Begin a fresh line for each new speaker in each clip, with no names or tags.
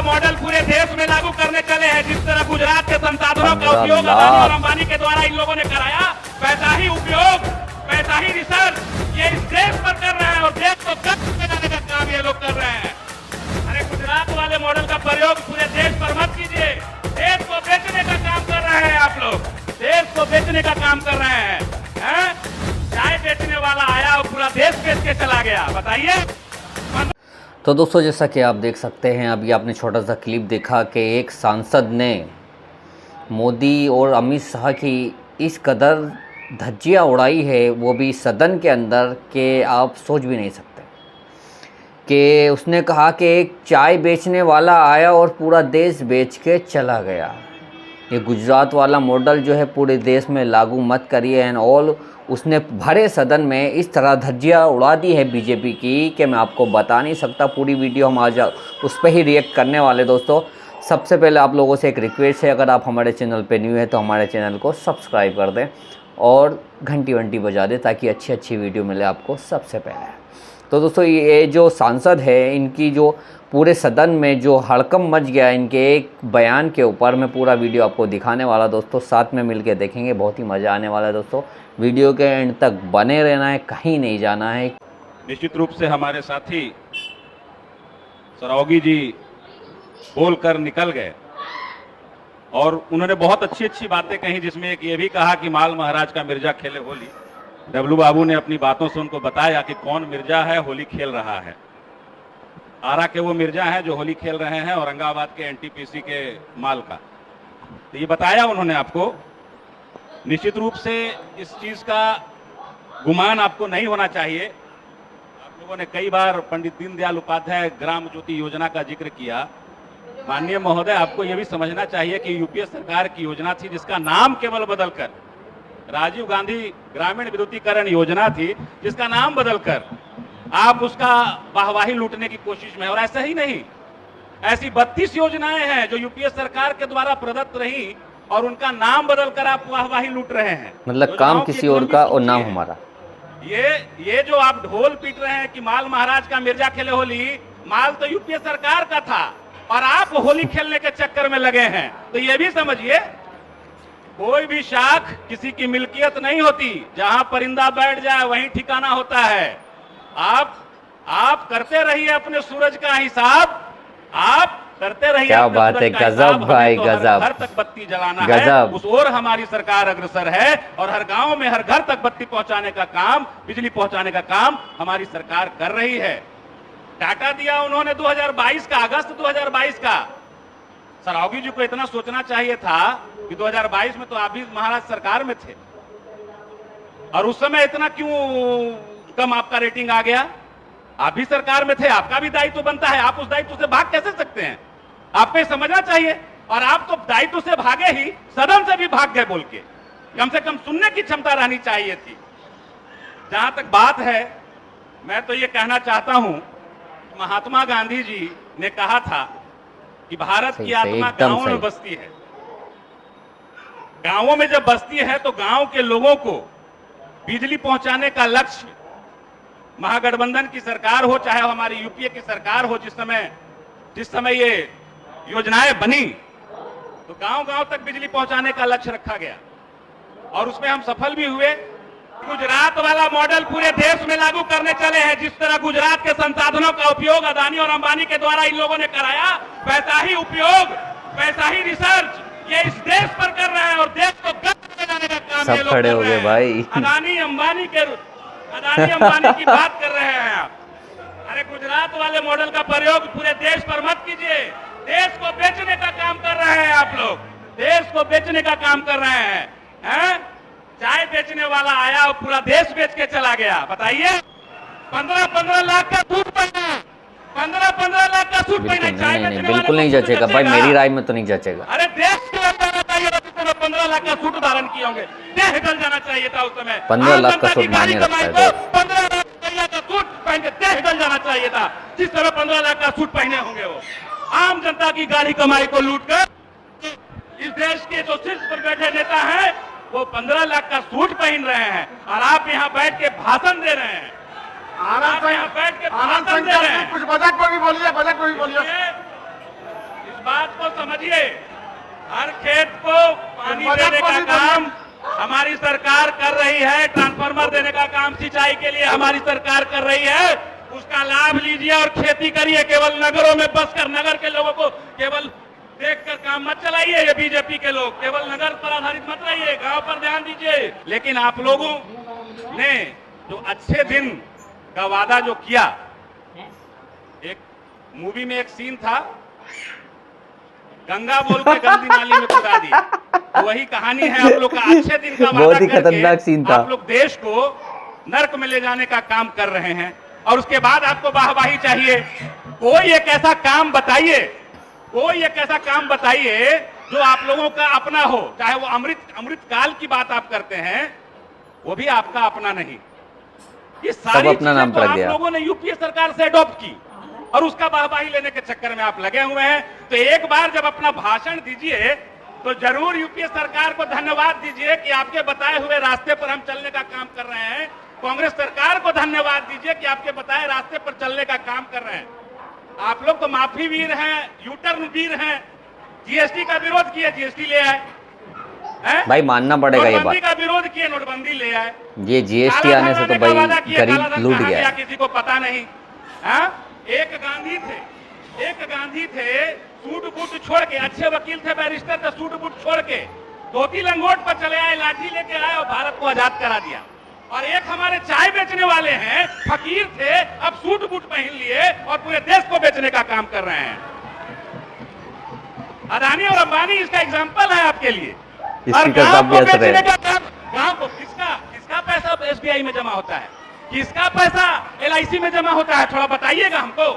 Model पूरे देश में लागू करने चले हैं। जिस तरह गुजरात के संसाधनों का उपयोग अदानी और अंबानी के द्वारा इन लोगों ने कराया, वैसा ही उपयोग, वैसा ही रिसर्च ये इस देश पर कर रहे हैं और देश को कब्ज में लाने का काम ये लोग कर रहे हैं। अरे गुजरात वाले मॉडल का प्रयोग पूरे देश पर मत कीजिए। देश को बेचने का काम कर रहे हैं आप लोग, देश को बेचने का काम कर रहे हैं। चाय बेचने वाला आया और पूरा देश बेच के चला गया, बताइए।
तो दोस्तों, जैसा कि आप देख सकते हैं, अभी आपने छोटा सा क्लिप देखा कि एक सांसद ने मोदी और अमित शाह की इस कदर धज्जियाँ उड़ाई है, वो भी सदन के अंदर, कि आप सोच भी नहीं सकते। कि उसने कहा कि एक चाय बेचने वाला आया और पूरा देश बेच के चला गया। ये गुजरात वाला मॉडल जो है पूरे देश में लागू मत करिए एंड ऑल। उसने भरे सदन में इस तरह धज्जियाँ उड़ा दी है बीजेपी की कि मैं आपको बता नहीं सकता। पूरी वीडियो हम आज उस पर ही रिएक्ट करने वाले। दोस्तों, सबसे पहले आप लोगों से एक रिक्वेस्ट है, अगर आप हमारे चैनल पे न्यू है तो हमारे चैनल को सब्सक्राइब कर दें और घंटी वंटी बजा दें ताकि अच्छी अच्छी वीडियो मिले आपको सबसे पहले। तो दोस्तों, ये जो सांसद है, इनकी जो पूरे सदन में जो हड़कंप मच गया इनके एक बयान के ऊपर, मैं पूरा वीडियो आपको दिखाने वाला। दोस्तों, साथ में मिलके देखेंगे, बहुत ही मज़ा आने वाला है। दोस्तों, वीडियो के एंड तक बने रहना है, कहीं नहीं जाना है।
निश्चित रूप से हमारे साथी सरावगी जी बोलकर निकल गए और उन्होंने बहुत अच्छी अच्छी बातें कही, जिसमें एक ये भी कहा कि माल महाराज का मिर्जा खेले होली। डब्लू बाबू ने अपनी बातों से उनको बताया कि कौन मिर्जा है, होली खेल रहा है। आरा के वो मिर्जा हैं जो होली खेल रहे हैं, औरंगाबाद के एनटीपीसी के माल का। तो ये बताया उन्होंने आपको। निश्चित रूप से इस चीज का गुमान आपको नहीं होना चाहिए। आप लोगों ने कई बार पंडित दीनदयाल उपाध्याय ग्राम ज्योति योजना का जिक्र किया। माननीय महोदय, आपको यह भी समझना चाहिए कि यूपीए सरकार की योजना थी जिसका नाम केवल बदलकर राजीव गांधी ग्रामीण विद्युतीकरण योजना थी, जिसका नाम बदलकर आप उसका वाहवाही लूटने की कोशिश में। और ऐसा ही नहीं, ऐसी 32 योजनाएं हैं जो यूपीए सरकार के द्वारा प्रदत्त रही और उनका नाम बदलकर आप वाहवाही लूट रहे हैं।
मतलब काम किसी और का और नाम हमारा।
ये जो आप ढोल पीट रहे हैं कि माल महाराज का मिर्जा खेले होली, माल तो यूपीए सरकार का था और आप होली खेलने के चक्कर में लगे हैं। तो ये भी समझिए, कोई भी शाख किसी की मिल्कियत नहीं होती। जहां परिंदा बैठ जाए वहीं ठिकाना होता है। आप करते रहिए अपने सूरज का हिसाब, आप करते रहिए।
क्या बात है, गजब भाई, गजब।
घर तक बत्ती जलाना है, उस ओर हमारी सरकार अग्रसर है और हर गांव में हर घर तक बत्ती पहुंचाने का काम, बिजली पहुंचाने का काम हमारी सरकार कर रही है। डाटा दिया उन्होंने 2022 का, अगस्त 2022 का। सरावगी जी को इतना सोचना चाहिए था कि 2022 में तो आप भी महाराज सरकार में थे और उस समय इतना क्यों कम आपका रेटिंग आ गया? आप भी सरकार में थे, आपका भी दायित्व बनता है। आप उस दायित्व से भाग कैसे सकते हैं? आपको ये समझना चाहिए। और आप तो दायित्व से भागे ही, सदन से भी भाग गए बोल के। कम से कम सुनने की क्षमता रहनी चाहिए थी। जहां तक बात है, मैं तो ये कहना चाहता हूं, महात्मा गांधी जी ने कहा था कि भारत की आत्मा गांवों में बसती है। गांवों में जब बसती है तो गांव के लोगों को बिजली पहुंचाने का लक्ष्य, महागठबंधन की सरकार हो चाहे हमारी यूपीए की सरकार हो, जिस समय ये योजनाएं बनी तो गांव-गांव तक बिजली पहुंचाने का लक्ष्य रखा गया और उसमें हम सफल भी हुए। गुजरात वाला मॉडल पूरे देश में लागू करने चले हैं। जिस तरह गुजरात के संसाधनों का उपयोग अदानी और अंबानी के द्वारा इन लोगों ने कराया, वैसा ही उपयोग, वैसा ही रिसर्च ये इस देश पर कर रहे हैं और देश को गति में लाने का काम ये लोग कर रहे हैं।
भाई
अदानी अंबानी की बात कर रहे हैं आप। अरे गुजरात वाले मॉडल का प्रयोग पूरे देश पर मत कीजिए। देश को बेचने का काम कर रहे हैं आप लोग, देश को बेचने का काम कर रहे हैं। चाय बेचने वाला आया और पूरा देश बेच के चला गया, बताइए। 15-15 लाख का सूट पहना, 15-15 लाख का सूट पहना। चाय बेचने वाला
बिल्कुल नहीं जचेगा भाई, मेरी राय में तो नहीं जचेगा।
अरे देश के अंदर चाहिए 15 लाख का सूट धारण किए होंगे, देह गल जाना चाहिए था उस समय।
15 लाख का सूट माने रखता है,
15 लाख का सूट पहन के देह गल जाना चाहिए था। जिस तरह 15 लाख का सूट पहने होंगे वो आम जनता की गाढ़ी कमाई को लूटकर इस देश के जो शीर्ष पर बैठे नेता हैं वो 15 लाख का सूट पहन रहे हैं और आप यहाँ बैठ के भाषण दे रहे हैं। आप यहाँ बैठ के भाषण दे रहे हैं।
कुछ बजट पर भी बोलिए, बजट पर भी बोलिए।
बात को समझिए, हर खेत को पानी देने का काम हमारी सरकार कर रही है, ट्रांसफार्मर देने का काम सिंचाई के लिए हमारी सरकार कर रही है, उसका लाभ लीजिए और खेती करिए। केवल नगरों में बसकर नगर के लोगों को केवल देखकर काम मत चलाइए। ये बीजेपी के लोग केवल नगर पर आधारित मत रहिए, गांव पर ध्यान दीजिए। लेकिन आप लोगों ने जो अच्छे दिन का वादा जो किया, एक मूवी में एक सीन था, गंगा बोल के गंदी नाली में कूदा दिया, तो वही कहानी है आप लोग का। अच्छे दिन का वादा
बहुत ही खतरनाक सीन था।
आप लोग देश को नर्क में ले जाने का काम कर रहे हैं और उसके बाद आपको वाहवाही चाहिए। कोई एक ऐसा काम बताइए, कोई एक ऐसा काम बताइए जो आप लोगों का अपना हो। चाहे वो अमृत काल की बात आप करते हैं, वो भी आपका अपना नहीं। ये सारी
अपना नाम
चीजें तो
पर
आप
दिया।
लोगों ने यूपीए सरकार से अडॉप्ट की और उसका वाहवाही लेने के चक्कर में आप लगे हुए हैं। तो एक बार जब अपना भाषण दीजिए तो जरूर यूपीए सरकार को धन्यवाद दीजिए कि आपके बताए हुए रास्ते पर हम चलने का काम कर रहे हैं। कांग्रेस सरकार को धन्यवाद दीजिए कि आपके बताए रास्ते पर चलने का काम कर रहे हैं। आप लोग तो माफी वीर हैं, यूटर्न वीर हैं। जीएसटी का विरोध किए, जीएसटी ले आए,
भाई मानना पड़ेगा ये बात।
नोटबंदी का विरोध किए, नोटबंदी ले आए।
ये जीएसटी आने से तो भाई गरीब लूट गया है।
किसी को पता नहीं। एक गांधी थे सूट बूट छोड़ के, अच्छे वकील थे, बैरिस्टर थे, सूट बूट छोड़ के धोती लंगोट पर चले आए, लाठी लेके आए और भारत को आजाद करा दिया। और एक हमारे चाय बेचने वाले हैं, फकीर थे, अब सूट बूट पहन लिए और पूरे देश को बेचने का काम कर रहे हैं। अदानी और अंबानी इसका एग्जाम्पल है आपके लिए। और गांव को बेचने का काम, गांव को किसका पैसा एसबीआई में जमा होता है, किसका पैसा एलआईसी में जमा होता है, थोड़ा बताइएगा हमको।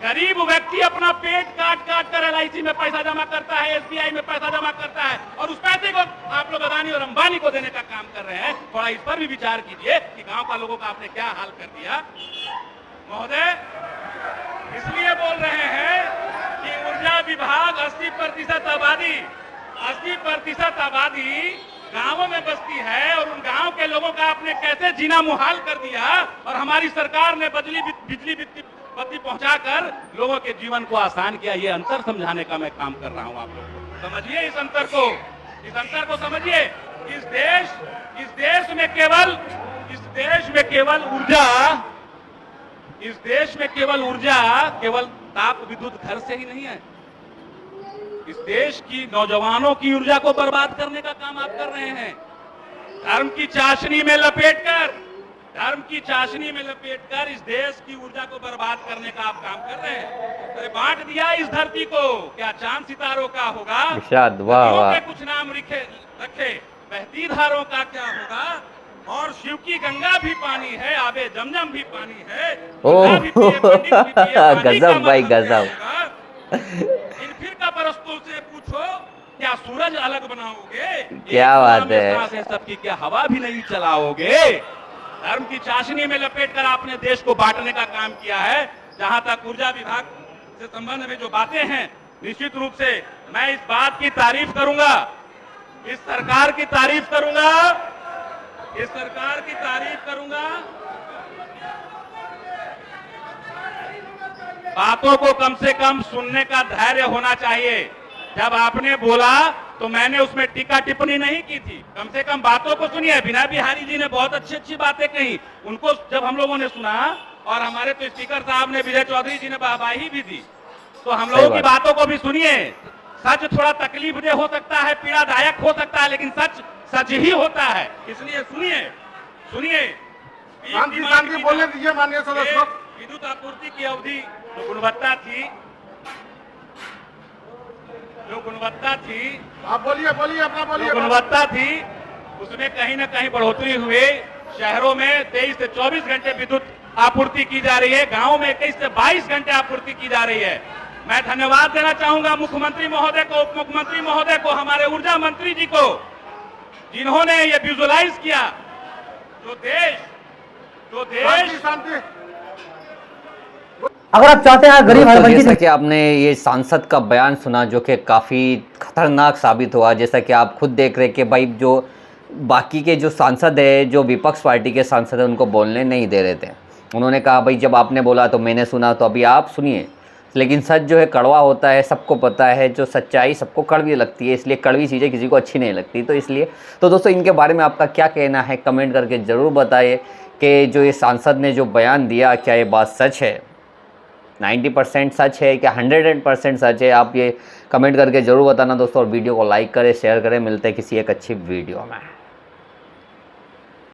गरीब व्यक्ति अपना पेट काट कर एलआईसी में पैसा जमा करता है, एसबीआई में पैसा जमा करता है और उस पैसे को आप लोग अदानी और अंबानी को देने का काम कर रहे हैं। थोड़ा इस पर भी विचार कीजिए कि गांव का लोगों का आपने क्या हाल कर दिया। महोदय, इसलिए बोल रहे हैं कि ऊर्जा विभाग 80% आबादी गांवों में बसती है और उन गांव के लोगों का आपने कैसे जीना मुहाल कर दिया। और हमारी सरकार ने बिजली बत्ती पहुंचाकर लोगों के जीवन को आसान किया। ये अंतर समझाने का मैं काम कर रहा हूं। आप लोग समझिए इस अंतर को समझिए। इस देश में केवल ताप विद्युत घर से ही नहीं है। इस देश की नौजवानों की ऊर्जा को बर्बाद करने का काम आप कर रहे हैं। धर्म की चाशनी में लपेटकर इस देश की ऊर्जा को बर्बाद करने का आप काम कर रहे हैं। अरे बांट दिया इस धरती को, क्या चांद सितारों का होगा, वाह कुछ नाम रखे, बहती धारों का क्या होगा। और शिव की गंगा भी पानी है, आबे जमजम भी पानी है।
गजब भाई गजब।
इन फिरका परस्तों से पूछो, क्या सूरज अलग बनाओगे,
क्या बात है,
सबकी क्या हवा भी नहीं चलाओगे। धर्म की चाशनी में लपेटकर आपने देश को बांटने का काम किया है। जहां तक ऊर्जा विभाग से संबंध में जो बातें हैं, निश्चित रूप से मैं इस बात की तारीफ करूंगा, इस सरकार की तारीफ करूंगा। बातों को कम से कम सुनने का धैर्य होना चाहिए। जब आपने बोला तो मैंने उसमें टीका टिप्पणी नहीं की थी। कम से कम बातों को सुनिए। बिना बिहारी जी ने बहुत अच्छी बातें कही, उनको जब हम लोगों ने सुना और हमारे तो स्पीकर साहब ने, विजय चौधरी जी ने वाहवाही भी दी, तो हम लोगों की बातों को भी सुनिए। सच थोड़ा तकलीफदेह हो सकता है, पीड़ादायक हो सकता है, लेकिन सच ही होता है। इसलिए सुनिए।
शांति बोलने दीजिए माननीय सदस्य।
विद्युत आपूर्ति की अवधि जो गुणवत्ता थी,
आप बोलिए अपना बोलिए।
गुणवत्ता थी, उसमें कहीं ना कहीं बढ़ोतरी हुई। शहरों में 23 से 24 घंटे विद्युत आपूर्ति की जा रही है, गांवों में 21 से 22 घंटे आपूर्ति की जा रही है। मैं धन्यवाद देना चाहूंगा मुख्यमंत्री महोदय को, उप मुख्यमंत्री महोदय को, हमारे ऊर्जा मंत्री जी को, जिन्होंने ये विजुअलाइज किया। जो देश
शांति।
अगर आप चाहते हैं गरीब जैसा कि आपने ये सांसद का बयान सुना जो कि काफ़ी खतरनाक साबित हुआ। जैसा कि आप खुद देख रहे कि भाई जो बाकी के जो सांसद है, जो विपक्ष पार्टी के सांसद हैं, उनको बोलने नहीं दे रहे थे। उन्होंने कहा भाई जब आपने बोला तो मैंने सुना, तो अभी आप सुनिए लेकिन सच जो है कड़वा होता है, सबको पता है। जो सच्चाई सबको कड़वी लगती है, इसलिए कड़वी चीज़ें किसी को अच्छी नहीं लगती। तो इसलिए तो दोस्तों इनके बारे में आपका क्या कहना है कमेंट करके ज़रूर बताइए कि जो ये सांसद ने जो बयान दिया, क्या ये बात सच है, 90% सच है क्या 100% सच है? आप ये कमेंट करके ज़रूर बताना दोस्तों, और वीडियो को लाइक करें, शेयर करें। मिलते हैं किसी एक अच्छी वीडियो में।